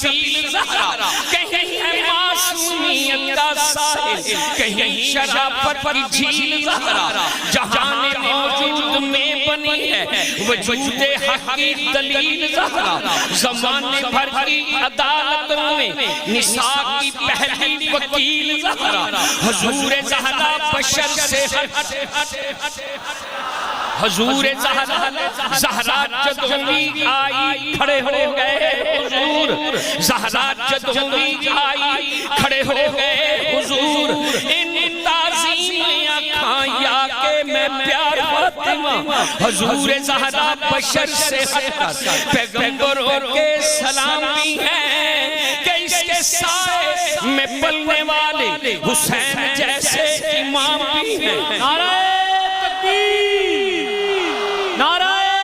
سلسبیل زہرا، کہیں ہے معصومیت کا ساحل، کہیں شرافت کی جھیل زہرا، جہان موجود میں بنی ہے وجود حق کی دلیل زہرا، زمانے بھر کی عدالت میں نساء کی پہلی وکیل زہرا، حضور زہرا بشر سے حضور زہرا جدوی آئی کھڑے ہو گئے حضور، زہرا جدوی آئی کھڑے ہو گئے حضور، ان تعظیمیاں کھایا کہ میں پیار فاطمہ، حضور زہرا بشر سے ہٹ پیغمبروں کے سلامی ہیں کہ اس کے سائے میں پلنے والے حسین جیسے امام بھی ہیں۔ نعرہ